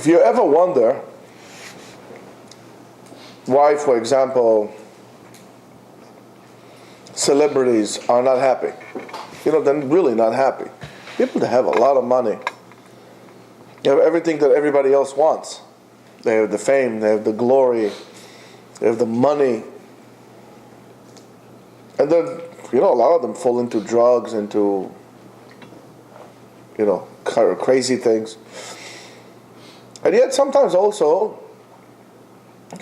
If you ever wonder why, for example, celebrities are not happy, they're really not happy. People that have a lot of money, they have everything that everybody else wants. They have the fame, they have the glory, they have the money. And then, a lot of them fall into drugs, into, crazy things. And yet sometimes also,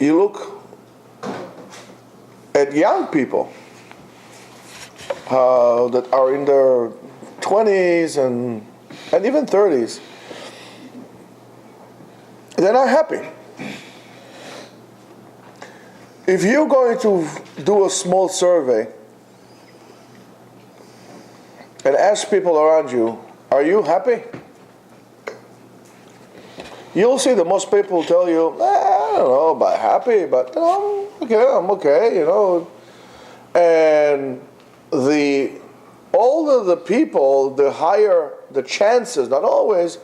you look at young people that are in their 20s and even 30s. They're not happy. If you're going to do a small survey and ask people around you, are you happy? You'll see that most people tell you, I don't know about happy, but I'm okay, And the older the people, the higher the chances, not always,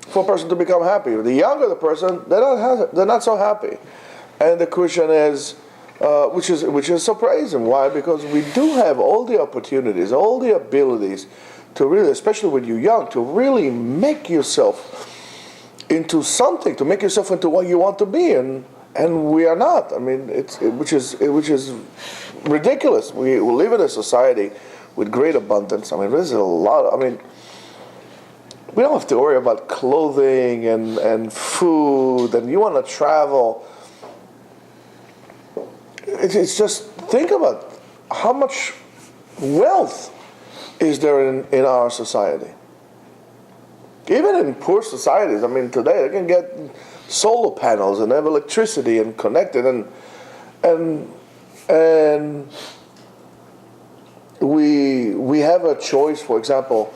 for a person to become happy. The younger the person, they're not so happy. And the question is, which is surprising. Why? Because we do have all the opportunities, all the abilities to really, especially when you're young, to really make yourself into something, to make yourself into what you want to be, and we are not. I mean, which is ridiculous. We live in a society with great abundance. I mean, there's a lot. We don't have to worry about clothing and food, and you want to travel. It's just, think about how much wealth is there in our society. Even in poor societies, today they can get solar panels and have electricity and connected, and we have a choice. For example,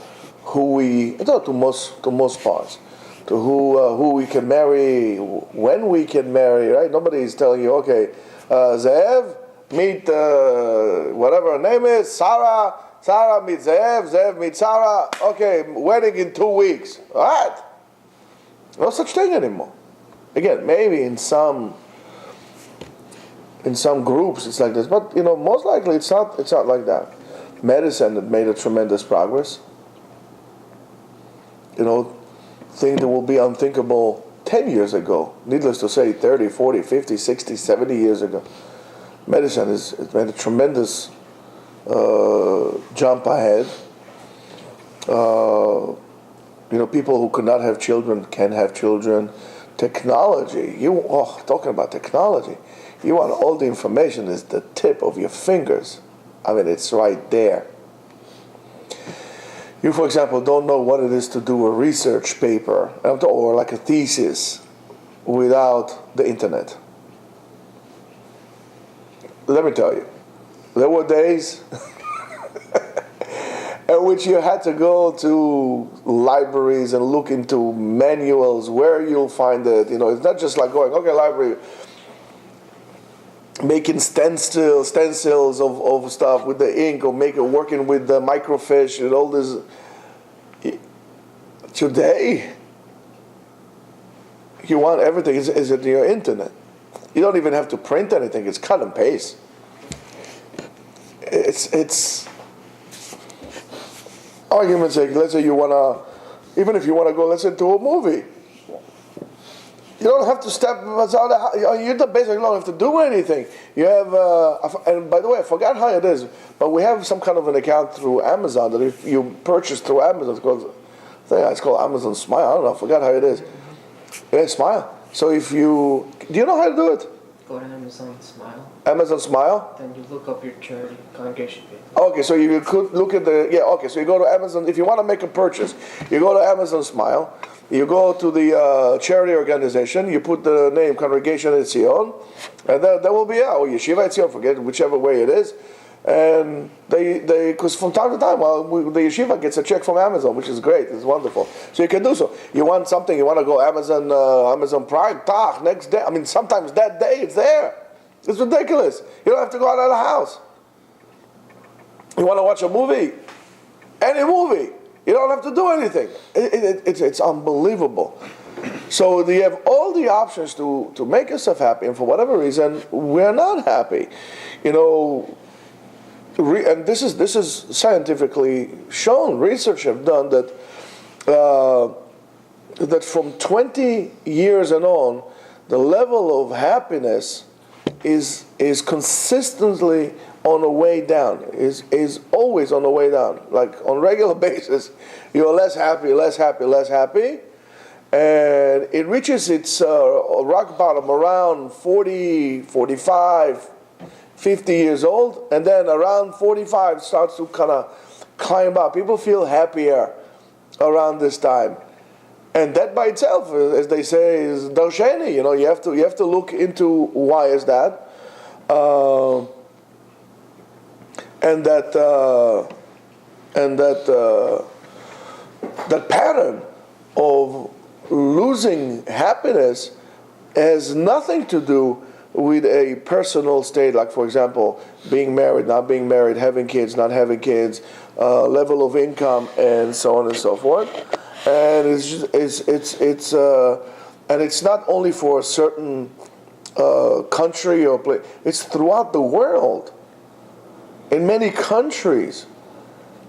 to most parts, to who we can marry, when we can marry, right? Nobody is telling you, okay, Zev, meet whatever her name is, Sarah meet Zev meet Sarah, okay, wedding in 2 weeks. What? No such thing anymore. Again, maybe in some groups it's like this, but most likely it's not like that. Medicine had made a tremendous progress. Things that will be unthinkable 10 years ago, needless to say 30, 40, 50, 60, 70 years ago. Medicine has made a tremendous jump ahead. People who could not have children can have children. Technology, talking about technology, you want all the information is the tip of your fingers. It's right there. You, for example, don't know what it is to do a research paper or like a thesis without the internet. Let me tell you, there were days in which you had to go to libraries and look into manuals where you'll find it. It's not just like going, okay, library, making stencils of stuff with the ink, or working with the microfiche and all this. Today, you want everything is at your internet. You don't even have to print anything. It's cut and paste. It's argument's sake. Let's say even if you wanna go, let's say, to a movie. You don't have to step outside the house. You basically don't have to do anything. You have, and by the way, I forgot how it is, but we have some kind of an account through Amazon that if you purchase through Amazon, it's called Amazon Smile. I don't know, I forgot how it is. Yeah, Smile. So do you know how to do it? Go to Amazon Smile. Amazon Smile? Then you look up your charity congregation page. Okay, so you could look at so you go to Amazon. If you want to make a purchase, you go to Amazon Smile. You go to the charity organization, you put the name Congregation Etzion, and that will be or Yeshiva Etzion, forget whichever way it is. And because from time to time, the Yeshiva gets a check from Amazon, which is great, it's wonderful. So you can do so. You want something, you want to go Amazon Prime, next day. Sometimes that day it's there. It's ridiculous. You don't have to go out of the house. You want to watch a movie, any movie. You don't have to do anything. It's unbelievable. So you have all the options to make yourself happy, and for whatever reason, we're not happy. And this is scientifically shown. Research have done that that from 20 years and on, the level of happiness is consistently on the way down. Is always on the way down. Like on a regular basis, you're less happy, and it reaches its rock bottom around 40, 45, 50 years old, and then around 45 starts to kind of climb up. People feel happier around this time, and that by itself, as they say, is darsheni. You have to look into why is that, and that pattern of losing happiness has nothing to do with a personal state, like for example, being married, not being married, having kids, not having kids, level of income, and so on and so forth. And it's not only for a certain country or place; it's throughout the world, in many countries.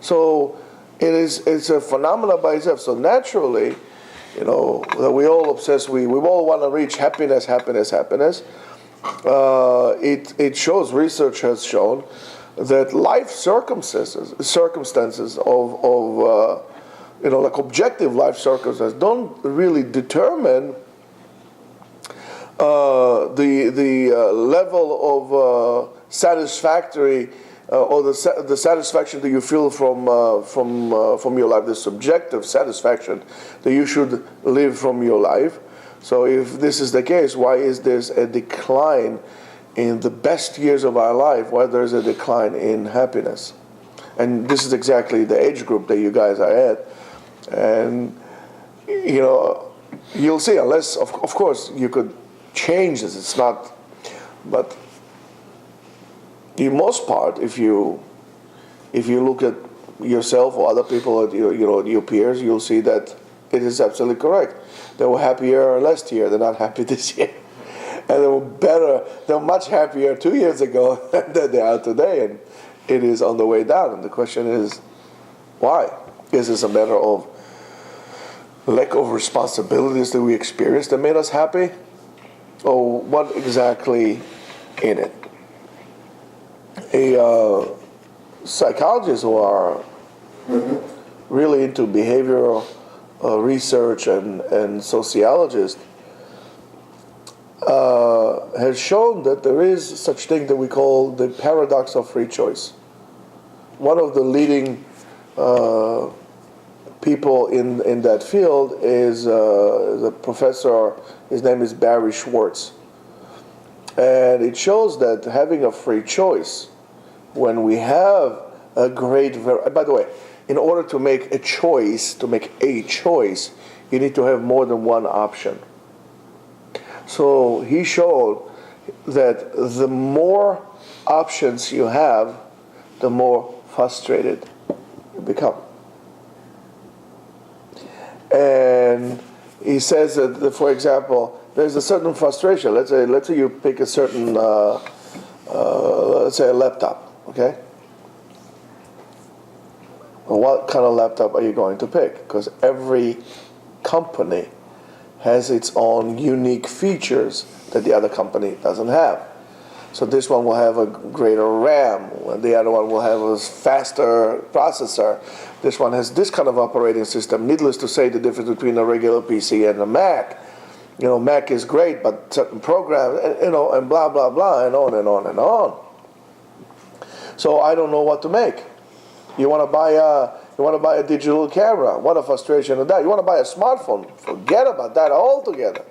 So it's a phenomenon by itself. So naturally, that we all obsess. We all want to reach happiness. It shows, research has shown that life circumstances of like objective life circumstances don't really determine the level of satisfactory or the satisfaction that you feel from your life, the subjective satisfaction that you should live from your life. So if this is the case, why is there a decline in the best years of our life? Why there's a decline in happiness? And this is exactly the age group that you guys are at. And, you'll see, unless, of course, you could change this. It's not, but the most part, if you look at yourself or other people, your peers, you'll see that it is absolutely correct. They were happier last year. They're not happy this year. And they were much happier 2 years ago than they are today. And it is on the way down. And the question is, why? Is this a matter of lack of responsibilities that we experienced that made us happy? Or what exactly in it? Psychologists who are really into behavioral research and sociologists has shown that there is such thing that we call the paradox of free choice. One of the leading people in that field is the professor. His name is Barry Schwartz, and it shows that having a free choice, when we have a great by the way, in order to make a choice, you need to have more than one option. So he showed that the more options you have, the more frustrated you become. And he says that, for example, there's a certain frustration. Let's say you pick a certain, let's say a laptop, okay? Well, what kind of laptop are you going to pick? Because every company has its own unique features that the other company doesn't have. So this one will have a greater RAM, the other one will have a faster processor. This one has this kind of operating system. Needless to say, the difference between a regular PC and a Mac. Mac is great, but certain programs, and blah, blah, blah, and on and on and on. So I don't know what to make. You want to buy a digital camera. What a frustration of that. You want to buy a smartphone. Forget about that altogether.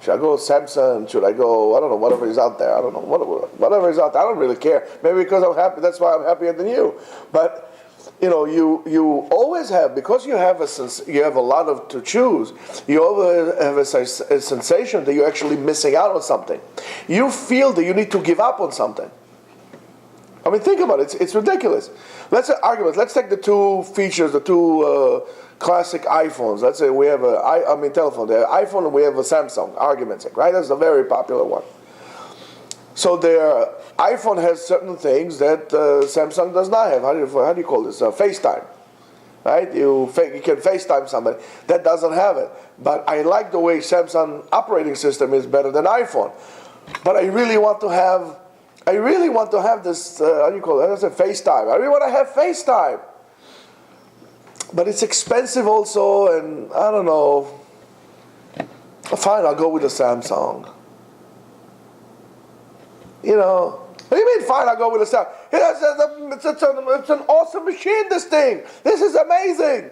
Should I go Samsung? Should I go, I don't know, whatever is out there. I don't know, whatever is out there. I don't really care. Maybe because I'm happy, that's why I'm happier than you. But, you always have, because you have a lot of to choose, you always have a sensation that you're actually missing out on something. You feel that you need to give up on something. I mean, think about it. It's ridiculous. Let's say arguments. Let's take the two features, the two classic iPhones. Let's say we have telephone. The iPhone and we have a Samsung. Argument's sake, right? That's a very popular one. So their iPhone has certain things that Samsung does not have. How do you call this? FaceTime, right? You can FaceTime somebody that doesn't have it. But I like the way Samsung operating system is better than iPhone. But I really want to have this. How do you call it? That's a FaceTime. I really want to have FaceTime. But it's expensive also, and I don't know. Fine, I'll go with the Samsung. You know, what do you mean, fine, I'll go with the Samsung? It's an awesome machine, this thing. This is amazing.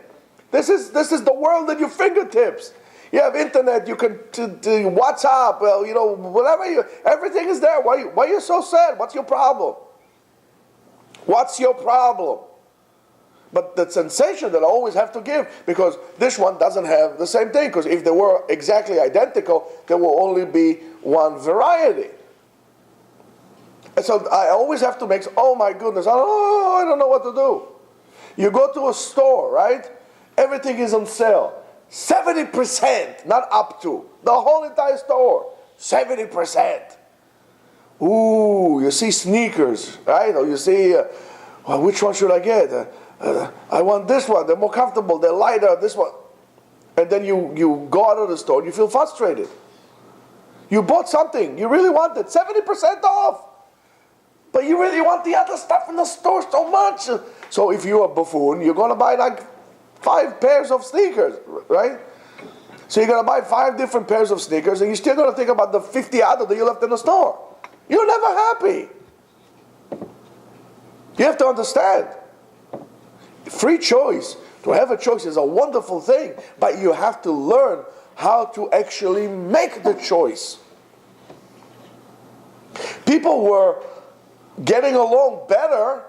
This is the world at your fingertips. You have internet, you can WhatsApp, whatever. Everything is there. Why are you so sad? What's your problem? What's your problem? But the sensation that I always have to give, because this one doesn't have the same thing, because if they were exactly identical, there will only be one variety. And so I always have to make, oh my goodness, I don't know what to do. You go to a store, right? Everything is on sale. 70%, not up to. The whole entire store, 70%. Ooh, you see sneakers, right? Or you see, well, which one should I get? I want this one. They're more comfortable. They're lighter. This one. And then you go out of the store and you feel frustrated. You bought something. You really want it. 70% off. But you really want the other stuff in the store so much. So if you're a buffoon, you're going to buy like 5 pairs of sneakers, right? So you're going to buy 5 different pairs of sneakers and you're still going to think about the 50 other that you left in the store. You're never happy. You have to understand. Free choice, to have a choice is a wonderful thing, but you have to learn how to actually make the choice. People were getting along better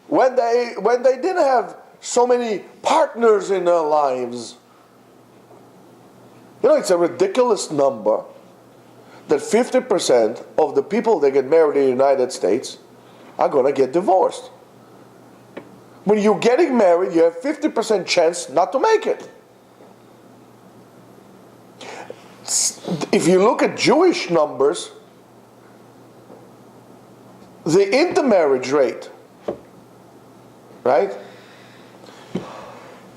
when they didn't have so many partners in their lives. You know, it's a ridiculous number that 50% of the people that get married in the United States are going to get divorced. When you're getting married, you have 50% chance not to make it. If you look at Jewish numbers, the intermarriage rate, right,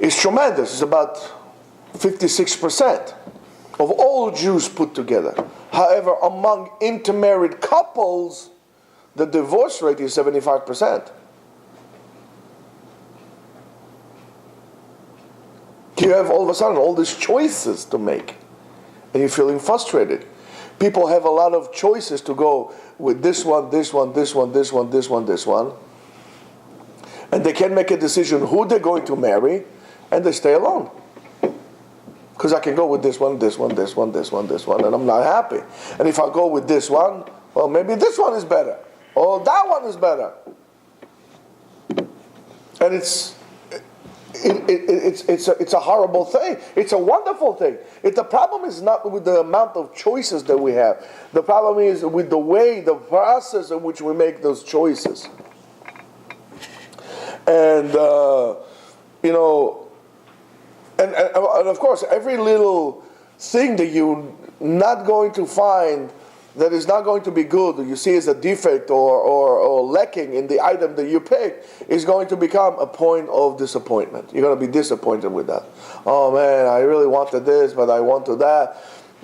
is tremendous. It's about 56% of all Jews put together. However, among intermarried couples, the divorce rate is 75%. You have all of a sudden all these choices to make, and you're feeling frustrated. People have a lot of choices to go with this one, this one, this one, this one, this one, this one, and they can't make a decision who they're going to marry, and they stay alone. Because I can go with this one, this one, this one, this one, this one, and I'm not happy. And if I go with this one, well, maybe this one is better, or that one is better. And it's a horrible thing. It's a wonderful thing. The problem is not with the amount of choices that we have. The problem is with the process in which we make those choices. And and of course, every little thing that you're not going to find that is not going to be good, or you see as a defect or lacking in the item that you pick, is going to become a point of disappointment. You're going to be disappointed with that. Oh man, I really wanted this, but I wanted that.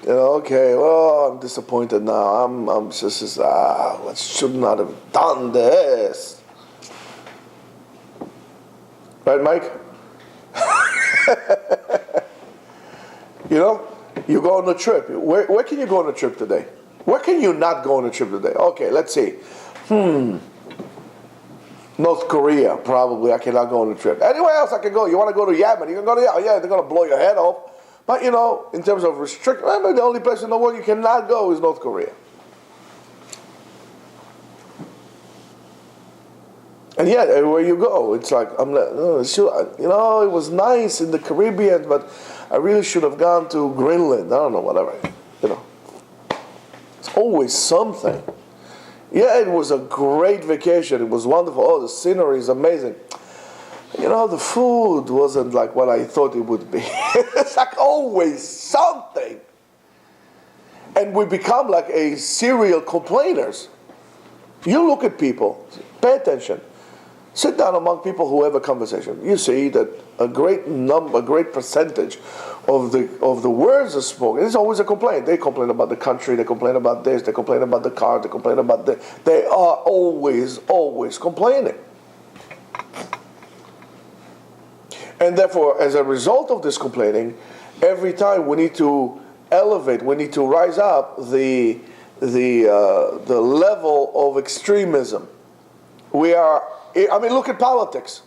Okay, well, I'm disappointed now. I'm just, I should not have done this. Right, Mike? You go on a trip. Where can you go on a trip today? Where can you not go on a trip today? Okay, let's see. North Korea, probably. I cannot go on a trip. Anywhere else I can go. You want to go to Yemen? You can go to Yemen. Yeah, they're going to blow your head off. But, in terms of restriction, the only place in the world you cannot go is North Korea. And yet, everywhere you go, it's like, it was nice in the Caribbean, but I really should have gone to Greenland. I don't know, whatever. It's always something. Yeah, it was a great vacation. It was wonderful. Oh, the scenery is amazing. The food wasn't like what I thought it would be. It's like always something. And we become like a serial complainers. You look at people, pay attention. Sit down among people who have a conversation. You see that a great percentage of the words are spoken. It's always a complaint. They complain about the country. They complain about this. They complain about the car. They complain about that. They are always complaining. And therefore, as a result of this complaining, every time we need to elevate, we need to rise up the level of extremism. Look at politics.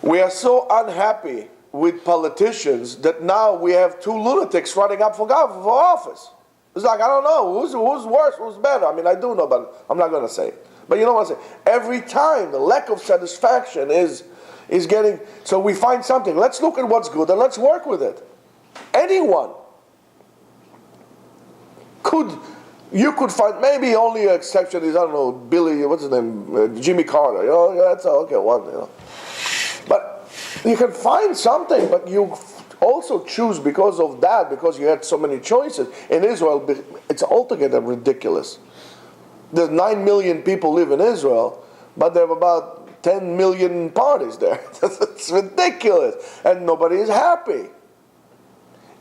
We are so unhappy with politicians that now we have two lunatics running up for office. It's like, I don't know, who's worse, who's better? I do know, but I'm not going to say it. But you know what I'm saying? Every time the lack of satisfaction is getting, so we find something. Let's look at what's good and let's work with it. Anyone you could find, maybe only an exception is, I don't know, what's his name, Jimmy Carter, that's okay, one, But you can find something, but you also choose because of that, because you had so many choices. In Israel, it's altogether ridiculous. There's 9 million people live in Israel, but there are about 10 million parties there. It's ridiculous, and nobody is happy.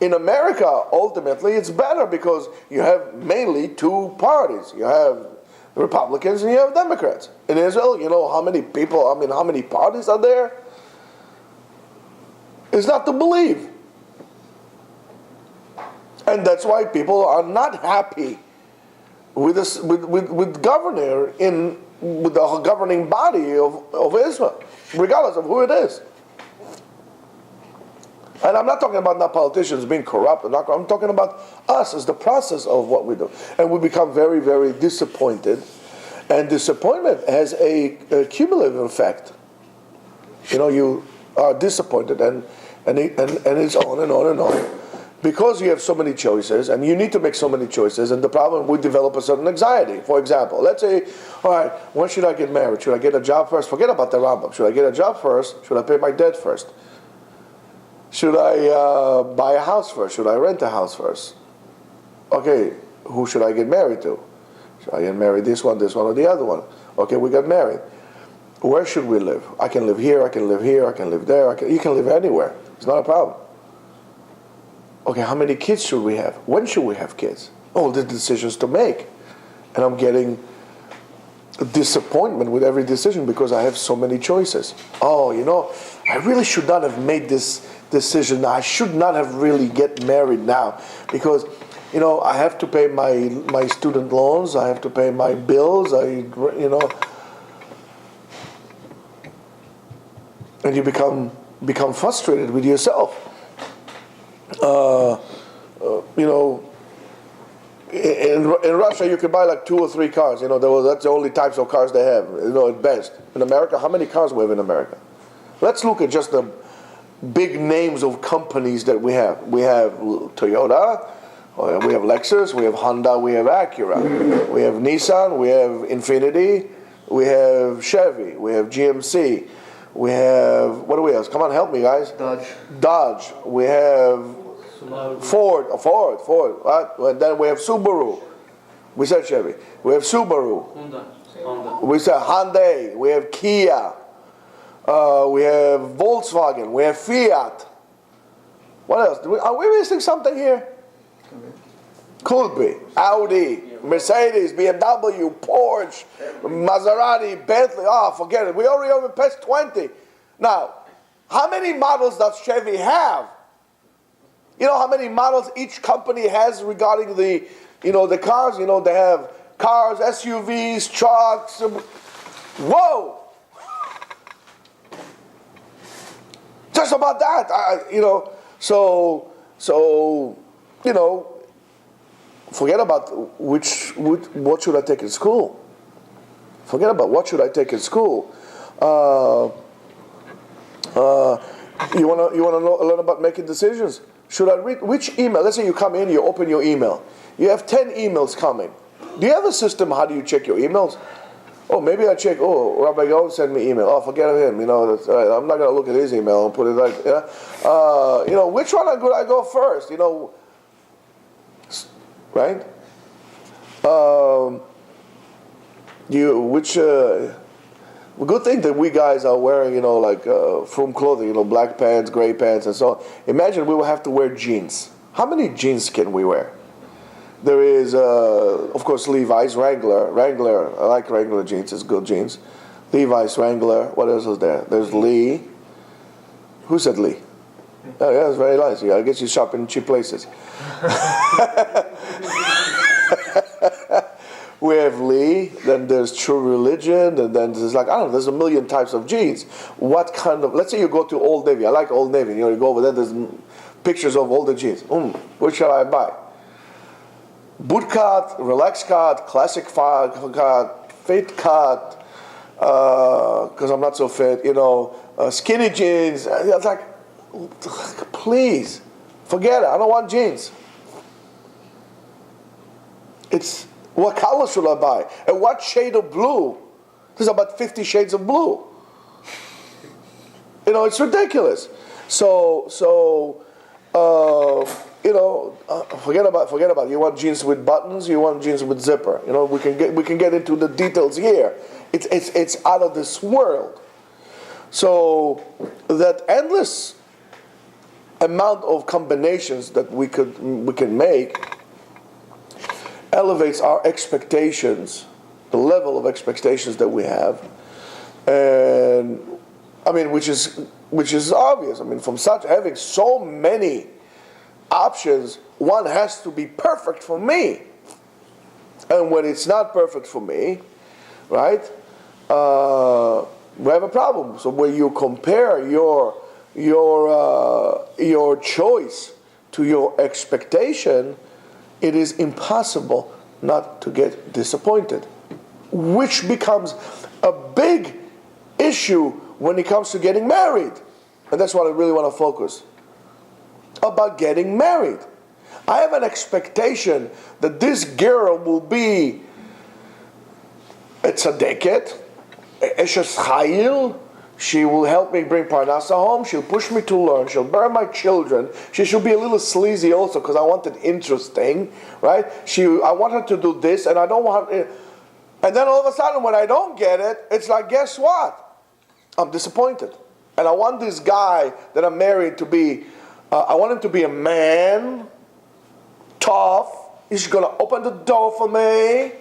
In America, ultimately, it's better because you have mainly two parties. You have Republicans and you have Democrats. In Israel, you know how many people, how many parties are there? It's not to believe. And that's why people are not happy with the governing body of Israel, regardless of who it is. And I'm not talking about not politicians being corrupt. I'm talking about us as the process of what we do. And we become very, very disappointed. And disappointment has a cumulative effect. You are disappointed and it's on and on and on. Because you have so many choices and you need to make so many choices, and the problem, we develop a certain anxiety. For example, let's say, all right, when should I get married? Should I get a job first? Forget about the Rambam. Should I get a job first? Should I pay my debt first? Should I buy a house first? Should I rent a house first? Okay, who should I get married to? Should I get married this one, or the other one? Okay, we got married. Where should we live? I can live here, I can live here, I can live there. You can live anywhere. It's not a problem. Okay, how many kids should we have? When should we have kids? Oh, the decisions to make. And I'm getting disappointment with every decision because I have so many choices. Oh, I really should not have made this decision. I should not have really get married now because, I have to pay my student loans. I have to pay my bills. And you become frustrated with yourself. In Russia, you could buy like 2 or 3 cars. That's the only types of cars they have. At best. In America, how many cars we have in America? Let's look at just the big names of companies that we have. We have Toyota, we have Lexus, we have Honda, we have Acura, we have Nissan, we have Infiniti, we have Chevy, we have GMC, we have, what do we have? Come on, help me, guys. Dodge. We have Ford. Right? And then we have Subaru. We said Chevy. We have Subaru. Honda. We said Hyundai. We have Kia. We have Volkswagen. We have Fiat. What else? Are we missing something here? Could be. Audi, Mercedes, BMW, Porsche, Maserati, Bentley. Forget it. We already have past 20. Now, how many models does Chevy have? You know how many models each company has regarding the cars? They have cars, SUVs, trucks. Whoa! Just about that, forget about what should I take in school. Forget about what should I take in school. You wanna learn about making decisions. Should I read which email? Let's say you come in, you open your email. You have 10 emails coming. Do you have a system? How do you check your emails? Oh, maybe I check. Oh, Rabbi Yoel sent me email. Oh, forget him. That's, I'm not going to look at his email and put it like, which one could I go first? Right? Good thing that we guys are wearing, from clothing, black pants, gray pants, and so on. Imagine we will have to wear jeans. How many jeans can we wear? There is, of course, Levi's, Wrangler. I like Wrangler jeans. It's good jeans. Levi's, Wrangler. What else is there? There's Lee. Who said Lee? Oh, yeah, it's very nice. Yeah, I guess you shop in cheap places. We have Lee, then there's True Religion, and then there's there's a million types of jeans. What kind of, let's say you go to Old Navy. I like Old Navy. You go over there, there's pictures of all the jeans. Which shall I buy? Boot cut, relax cut, classic cut, fit cut, because I'm not so fit, skinny jeans. It's like, please, forget it. I don't want jeans. It's, what color should I buy? And what shade of blue? There's about 50 shades of blue. It's ridiculous. So forget about it. You want jeans with buttons, you want jeans with zipper. We can get into the details here. It's out of this world. So that endless amount of combinations that we can make elevates our expectations, the level of expectations that we have, and which is obvious. From having so many options, one has to be perfect for me, and when it's not perfect for me, right? We have a problem. So when you compare your choice to your expectation, it is impossible not to get disappointed, which becomes a big issue when it comes to getting married. And that's what I really want to focus about getting married. I have an expectation that this girl will be a tzaddiket, eshes chayil. She will help me bring Parnasa home. She'll push me to learn. She'll bear my children. She should be a little sleazy also because I want it interesting, right? I want her to do this, and I don't want her. And then all of a sudden, when I don't get it, it's like, guess what? I'm disappointed. And I want this guy that I'm married to be, I want him to be a man, tough. He's going to open the door for me,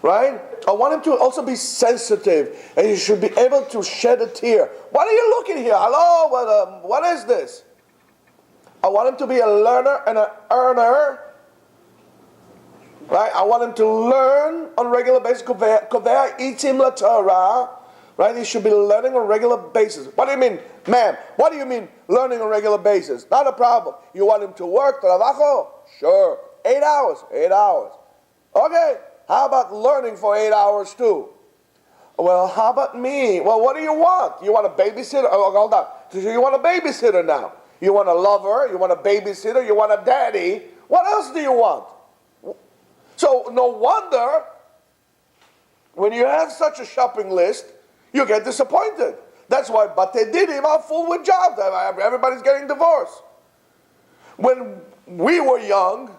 right? I want him to also be sensitive, and he should be able to shed a tear. What are you looking here? Hello, what is this? I want him to be a learner and an earner, right? I want him to learn on a regular basis. Kovea itim la Torah, right? He should be learning on a regular basis. What do you mean, ma'am? What do you mean learning on a regular basis? Not a problem. You want him to work, trabajo? Sure. 8 hours. 8 hours. Okay. How about learning for 8 hours too? Well, how about me? Well, what do you want? You want a babysitter? Oh, hold on. So you want a babysitter now? You want a lover? You want a babysitter? You want a daddy? What else do you want? So no wonder when you have such a shopping list, you get disappointed. That's why Bate Didim are full with jobs. Everybody's getting divorced. When we were young,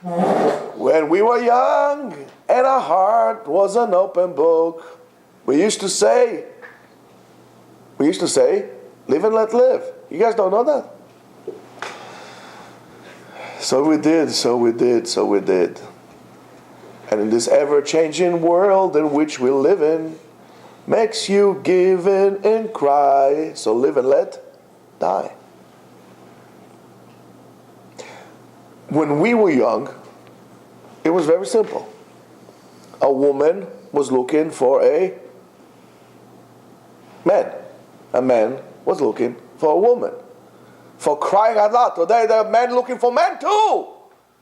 and our heart was an open book, we used to say, live and let live. You guys don't know that? So we did. And in this ever-changing world in which we live in, makes you give in and cry. So live and let die. When we were young, it was very simple. A woman was looking for a man. A man was looking for a woman. For crying out loud, today there are men looking for men too,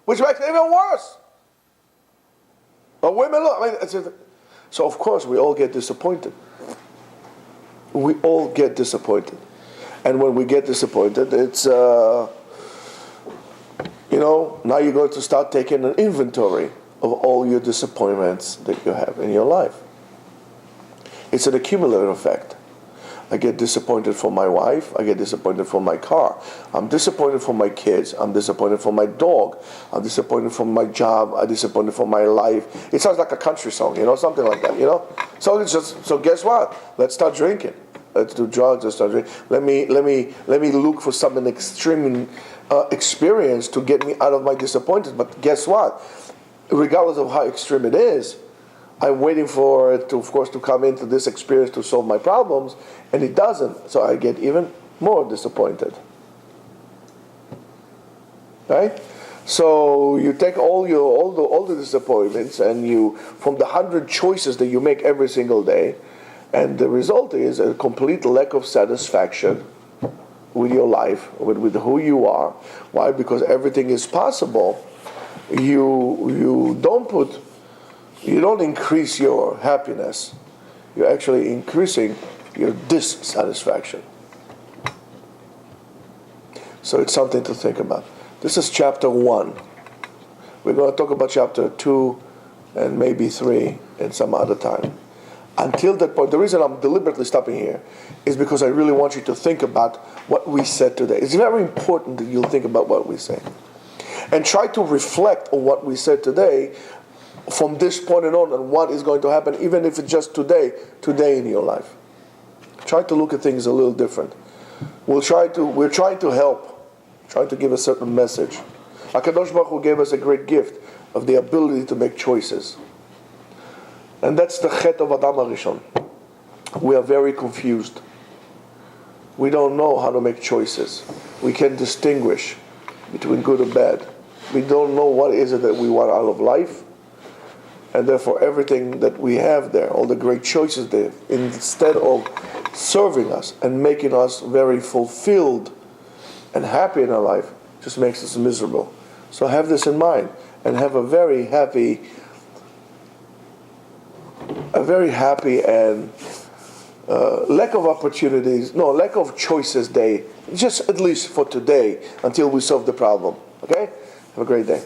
which makes it even worse. But women look, so of course we all get disappointed. We all get disappointed. And when we get disappointed, it's, now you're going to start taking an inventory of all your disappointments that you have in your life. It's an accumulative effect. I get disappointed for my wife. I get disappointed for my car. I'm disappointed for my kids. I'm disappointed for my dog. I'm disappointed for my job. I'm disappointed for my life. It sounds like a country song, something like that, So guess what? Let's start drinking. Let's do drugs. Let's start drinking. Let me look for something extreme experience to get me out of my disappointment. But guess what? Regardless of how extreme it is, I'm waiting for it to, of course, to come into this experience to solve my problems, and it doesn't. So I get even more disappointed. Right? So you take all the disappointments, and you, from the 100 choices that you make every single day, and the result is a complete lack of satisfaction with your life, with who you are. Why? Because everything is possible. You don't increase your happiness. You're actually increasing your dissatisfaction. So it's something to think about. This is chapter 1. We're going to talk about chapter 2 and maybe 3 in some other time. Until that point, the reason I'm deliberately stopping here is because I really want you to think about what we said today. It's very important that you think about what we say. And try to reflect on what we said today from this point on and what is going to happen, even if it's just today in your life. Try to look at things a little different. We're trying to help, trying to give a certain message. HaKadosh Baruch Hu gave us a great gift of the ability to make choices. And that's the chet of Adam HaRishon. We are very confused. We don't know how to make choices. We can't distinguish between good and bad. We don't know what is it that we want out of life. And therefore everything that we have there, all the great choices there, instead of serving us and making us very fulfilled and happy in our life, just makes us miserable. So have this in mind and have a very happy and lack of choices day, just at least for today, until we solve the problem. Okay? Have a great day.